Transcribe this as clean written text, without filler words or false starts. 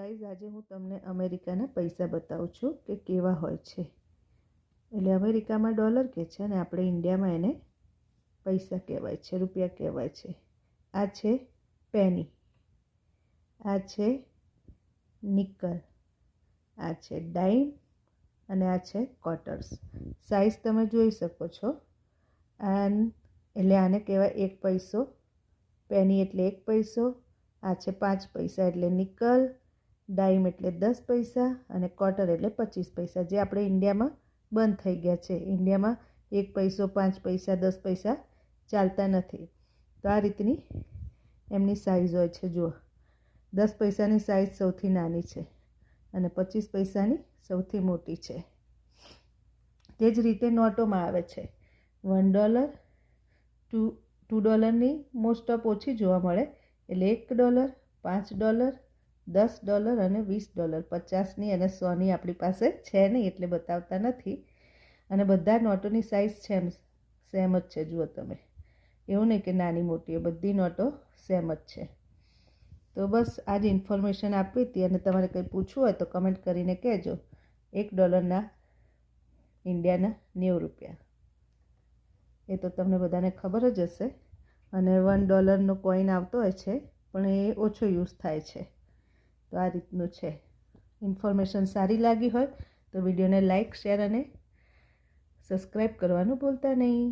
Guys આજે હું તમને અમેરિકાના પૈસા બતાવું છું કે કેવા હોય છે. એટલે અમેરિકામાં ડોલર કહે છે અને આપણે ઇન્ડિયામાં એને પૈસા કહેવાય છે, રૂપિયા કહેવાય છે. આ છે પેની, આ છે નિકલ, આ છે ડાઈમ અને આ છે ક્વાર્ટર્સ. સાઇઝ તમે જોઈ શકો છો. એટલે આને કહેવાય 1 પૈસો. પેની એટલે 1 પૈસો. આ છે 5 પૈસા એટલે નિકલ, ડાઈમ એટલે 10 પૈસા અને ક્વાર્ટર એટલે 25 પૈસા, જે આપણે ઇન્ડિયામાં બંધ થઈ ગયા છે. ઇન્ડિયામાં 1 પૈસો, 5 પૈસા, 10 પૈસા ચાલતા નથી. તો આ રીતની એમની સાઇઝ હોય છે. જુઓ, 10 પૈસાની સાઇઝ સૌથી નાની છે અને 25 પૈસાની સૌથી મોટી છે. તે જ રીતે નોટોમાં આવે છે. $1, $2ની મોસ્ટ ઓફ ઓછી જોવા મળે, એટલે $1, $5, $10 અને $20. 50ની અને 100ની આપણી પાસે છે નહીં એટલે બતાવતા નથી. અને બધા નોટોની સાઇઝ સેમ જ છે. જુઓ તમે, એવું નહીં કે નાની મોટી, બધી નોટો સેમ જ છે. તો બસ આ જ ઇન્ફોર્મેશન આપવી હતી. અને તમારે કંઈ પૂછવું હોય તો કમેન્ટ કરીને કહેજો. $1 ઇન્ડિયાના 90 રૂપિયા, એ તો તમને બધાને ખબર જ હશે. અને $1નો કોઈન આવતો હોય છે, પણ એ ઓછો યુઝ થાય છે. તો આ રીતનું છે. ઇન્ફોર્મેશન સારી લાગી હોય તો વિડીયોને લાઇક, શેર અને સબસ્ક્રાઈબ કરવાનું ભૂલતા નહીં.